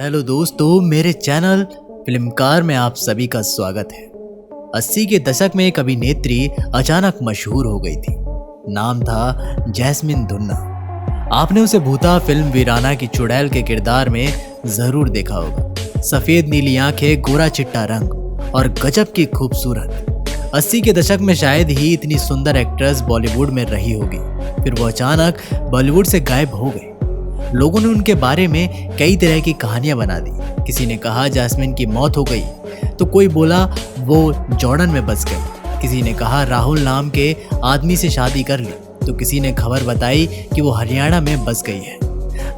Hello दोस्तों, मेरे channel फिल्मकार में आप सभी का स्वागत है। 80 के दशक में एक अभिनेत्री अचानक मशहूर हो गई थी। नाम था जैस्मिन धुन्ना। आपने उसे भूता फिल्म वीराना की चुड़ैल के किरदार में जरूर देखा होगा। सफेद नीली आंखें, गोरा चिट्टा रंग और गजब की खूबसूरत। 80 के दशक में शायद ही इतनी सुंदर एक्ट्रेस बॉलीवुड में रही होगी। फिर वो अचानक बॉलीवुड से गायब हो गए। लोगों ने उनके बारे में कई तरह की कहानियां बना दी। किसी ने कहा जैस्मिन की मौत हो गई, तो कोई बोला वो जॉर्डन में बस गई। किसी ने कहा राहुल नाम के आदमी से शादी कर ली, तो किसी ने खबर बताई कि वो हरियाणा में बस गई है।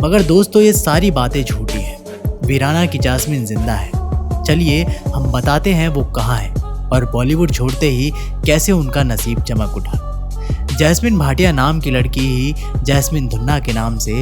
मगर दोस्तों, ये सारी बातें झूठी हैं। वीराना की जैस्मिन जिंदा है। चलिए हम बताते हैं वो कहाँ है और बॉलीवुड छोड़ते ही कैसे उनका नसीब चमक उठा। जैस्मिन भाटिया नाम की लड़की ही जैस्मिन धुन्ना के नाम से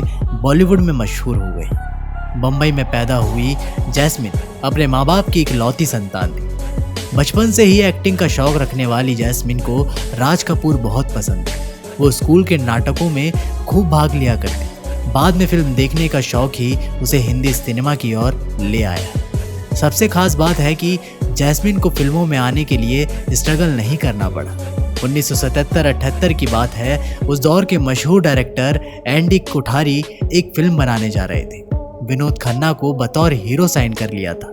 बॉलीवुड में मशहूर हो गई। बम्बई में पैदा हुई जैस्मिन अपने माँ बाप की इकलौती संतान थी। बचपन से ही एक्टिंग का शौक रखने वाली जैस्मिन को राज कपूर बहुत पसंद था। वो स्कूल के नाटकों में खूब भाग लिया करती। बाद में फिल्म देखने का शौक ही उसे हिंदी सिनेमा की ओर ले आया। सबसे खास बात है कि जैस्मिन को फिल्मों में आने के लिए स्ट्रगल नहीं करना पड़ा। 1977-78 की बात है। उस दौर के मशहूर डायरेक्टर एंडी कोठारी एक फिल्म बनाने जा रहे थे। विनोद खन्ना को बतौर हीरो साइन कर लिया था।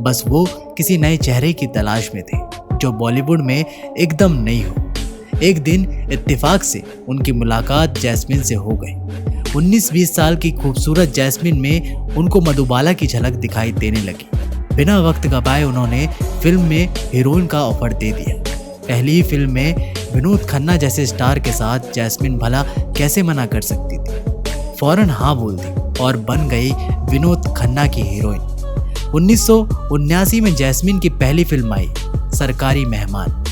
बस वो किसी नए चेहरे की तलाश में थे जो बॉलीवुड में एकदम नई हो। एक दिन इत्तेफाक से उनकी मुलाकात जैस्मिन से हो गई। 19-20 साल की खूबसूरत जैस्मिन में उनको मधुबाला की झलक दिखाई देने लगी। बिना वक्त गवाए उन्होंने फिल्म में हीरोइन का ऑफर दे दिया। पहली ही फिल्म में विनोद खन्ना जैसे स्टार के साथ जैस्मिन भला कैसे मना कर सकती थी। फौरन हाँ बोल दी और बन गई विनोद खन्ना की हीरोइन। 1979 में जैस्मिन की पहली फिल्म आई सरकारी मेहमान।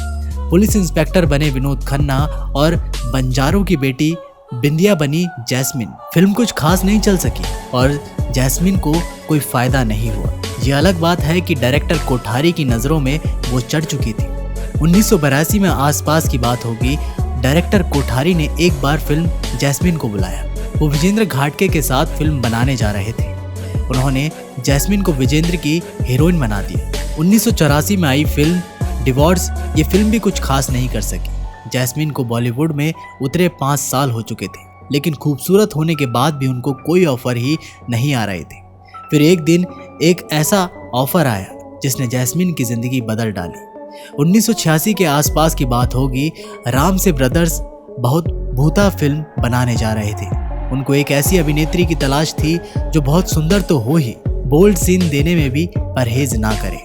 पुलिस इंस्पेक्टर बने विनोद खन्ना और बंजारों की बेटी बिंदिया बनी जैस्मिन। फिल्म कुछ खास नहीं चल सकी और जैस्मिन को कोई फायदा नहीं हुआ। ये अलग बात है कि डायरेक्टर कोठारी की नजरों में वो चढ़ चुकी थी। 1982 में आसपास की बात होगी। डायरेक्टर कोठारी ने एक बार फिल्म जैस्मिन को बुलाया। वो विजेंद्र घाटगे के साथ फिल्म बनाने जा रहे थे। उन्होंने जैस्मिन को विजेंद्र की हीरोइन बना दिया। 1984 में आई फिल्म डिवोर्स। ये फिल्म भी कुछ खास नहीं कर सकी। जैस्मिन को बॉलीवुड में उतरे 5 साल हो चुके थे, लेकिन खूबसूरत होने के बाद भी उनको कोई ऑफर ही नहीं आ रहे थे। फिर एक दिन एक ऐसा ऑफर आया जिसने जैस्मिन की जिंदगी बदल डाली। 1986 के आसपास की बात होगी। राम से ब्रदर्स बहुत भूता फिल्म बनाने जा रहे थे। उनको एक ऐसी अभिनेत्री की तलाश थी जो बहुत सुंदर तो हो ही, बोल्ड सीन देने में भी परहेज ना करे।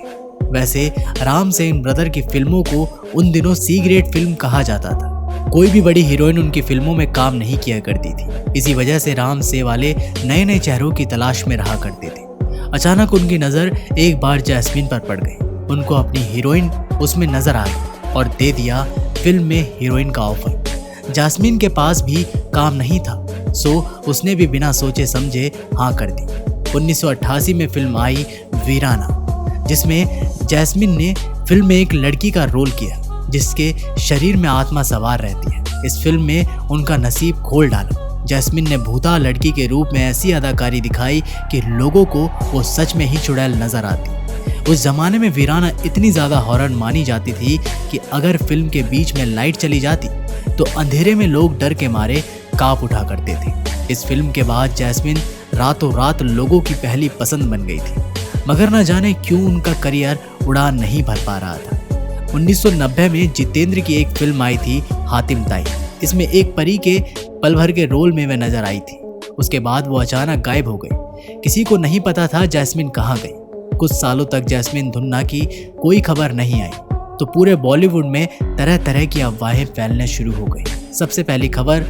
वैसे राम से इन ब्रदर की फिल्मों को उन दिनों सी ग्रेड फिल्म कहा जाता था। कोई भी बड़ी हीरोइन उनकी फिल्मों में काम नहीं किया करती थी। इसी वजह से राम से वाले नए नए चेहरों की तलाश में रहा करते थे। अचानक उनकी नजर एक बार जैस्मिन पर पड़ गई। उनको अपनी हीरोइन उसमें नजर आ गई और दे दिया फिल्म में हीरोइन का ऑफर। जैस्मिन के पास भी काम नहीं था, सो उसने भी बिना सोचे समझे हाँ कर दी। 1988 में फिल्म आई वीराना, जिसमें जैस्मिन ने फिल्म में एक लड़की का रोल किया जिसके शरीर में आत्मा सवार रहती है। इस फिल्म में उनका नसीब खोल डाला। जैस्मिन ने भूता लड़की के रूप में ऐसी अदाकारी दिखाई कि लोगों को वो सच में ही चुड़ैल नजर आती। उस जमाने में वीराना इतनी ज्यादा हॉरर मानी जाती थी कि अगर फिल्म के बीच में लाइट चली जाती तो अंधेरे में लोग डर के मारे कांप उठा करते थे। इस फिल्म के बाद जैस्मिन रातों रात लोगों की पहली पसंद बन गई थी, मगर न जाने क्यों उनका करियर उड़ान नहीं भर पा रहा था। 1990 में जितेंद्र की एक फिल्म आई थी हातिम ताई। इसमें एक परी के पल भर के रोल में वह नजर आई थी। उसके बाद वो अचानक गायब हो गई। किसी को नहीं पता था जैस्मिन कहाँ गई। कुछ सालों तक जैस्मिन धुन्ना की कोई खबर नहीं आई तो पूरे बॉलीवुड में तरह तरह की अफवाहें फैलने शुरू हो गई। सबसे पहली खबर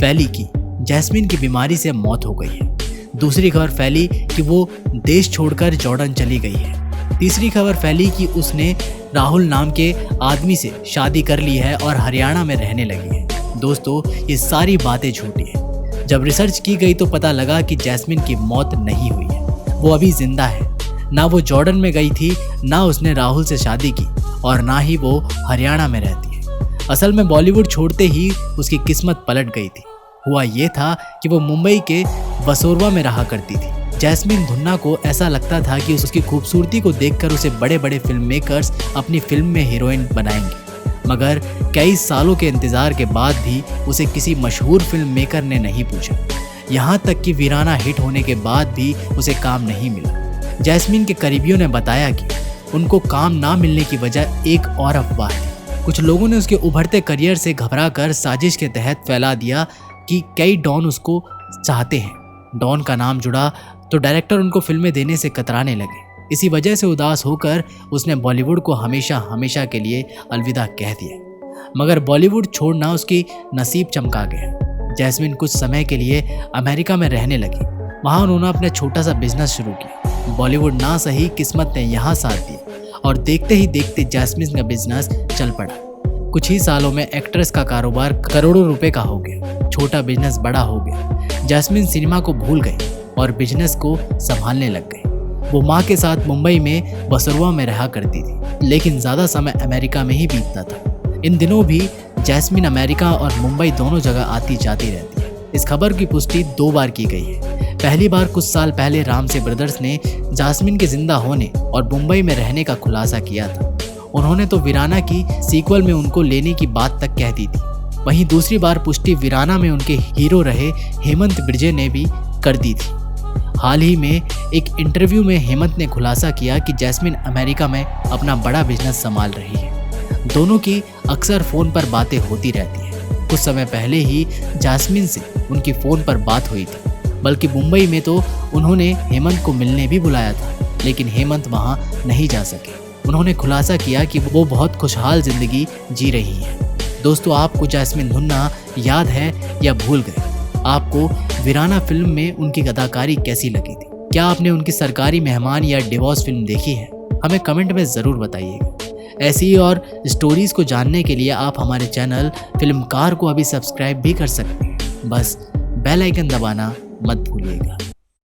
फैली कि जैस्मिन की बीमारी से मौत हो गई है। दूसरी खबर फैली कि वो देश छोड़कर जॉर्डन चली गई है। तीसरी खबर फैली कि उसने राहुल नाम के आदमी से शादी कर ली है और हरियाणा में रहने लगी है। दोस्तों, ये सारी बातें झूठी हैं। जब रिसर्च की गई तो पता लगा कि जैस्मिन की मौत नहीं हुई है। वो अभी जिंदा है। ना वो जॉर्डन में गई थी, ना उसने राहुल से शादी की और ना ही वो हरियाणा में रहती है। असल में बॉलीवुड छोड़ते ही उसकी किस्मत पलट गई थी। हुआ ये था कि वो मुंबई के बसोरवा में रहा करती थी। जैस्मिन धुन्ना को ऐसा लगता था कि उसकी खूबसूरती को देखकर उसे बड़े बड़े फिल्म मेकर्स अपनी फिल्म में हीरोइन बनाएंगे, मगर कई सालों के इंतजार के बाद भी उसे किसी मशहूर फिल्म मेकर ने नहीं पूछा। यहाँ तक कि वीराना हिट होने के बाद भी उसे काम नहीं मिला। जैस्मिन के करीबियों ने बताया कि उनको काम ना मिलने की वजह एक और अफवाह थी। कुछ लोगों ने उसके उभरते करियर से घबराकर साजिश के तहत फैला दिया कि कई डॉन उसको चाहते हैं। डॉन का नाम जुड़ा तो डायरेक्टर उनको फिल्में देने से कतराने लगे। इसी वजह से उदास होकर उसने बॉलीवुड को हमेशा हमेशा के लिए अलविदा कह दिया। मगर बॉलीवुड छोड़ना उसकी नसीब चमका गया। जैस्मिन कुछ समय के लिए अमेरिका में रहने लगी। वहाँ उन्होंने अपना छोटा सा बिजनेस शुरू किया। बॉलीवुड ना सही, किस्मत ने यहाँ साथ दिया और देखते ही देखते जैस्मिन का बिजनेस चल पड़ा। कुछ ही सालों में एक्ट्रेस का कारोबार करोड़ों रुपए का हो गया। छोटा बिजनेस बड़ा हो गया। जैस्मिन सिनेमा को भूल गई और बिजनेस को संभालने लग गई। वो माँ के साथ मुंबई में बसरवा में रहा करती थी, लेकिन ज़्यादा समय अमेरिका में ही बीतता था। इन दिनों भी जैस्मिन अमेरिका और मुंबई दोनों जगह आती जाती रहती है। इस खबर की पुष्टि 2 बार की गई है। पहली बार कुछ साल पहले रामसे ब्रदर्स ने जैस्मिन के जिंदा होने और मुंबई में रहने का खुलासा किया था। उन्होंने तो वीराना की सीक्वल में उनको लेने की बात तक कह दी थी। वहीं दूसरी बार पुष्टि वीराना में उनके हीरो रहे हेमंत बिर्जे ने भी कर दी थी। हाल ही में एक इंटरव्यू में हेमंत ने खुलासा किया कि जैस्मिन अमेरिका में अपना बड़ा बिजनेस संभाल रही है। दोनों की अक्सर फ़ोन पर बातें होती रहती हैं। कुछ समय पहले ही जैस्मिन से उनकी फ़ोन पर बात हुई थी, बल्कि मुंबई में तो उन्होंने हेमंत को मिलने भी बुलाया था, लेकिन हेमंत वहाँ नहीं जा सके। उन्होंने खुलासा किया कि वो बहुत खुशहाल ज़िंदगी जी रही है। दोस्तों, आपको जैस्मिन धुन्ना याद है या भूल गए? आपको वीराना फिल्म में उनकी अदाकारी कैसी लगी थी? क्या आपने उनकी सरकारी मेहमान या डिवोर्स फिल्म देखी है? हमें कमेंट में ज़रूर बताइएगा। ऐसी ही और स्टोरीज़ को जानने के लिए आप हमारे चैनल फिल्मकार को अभी सब्सक्राइब भी कर सकते हैं। बस बेल आइकन दबाना मत भूलिएगा।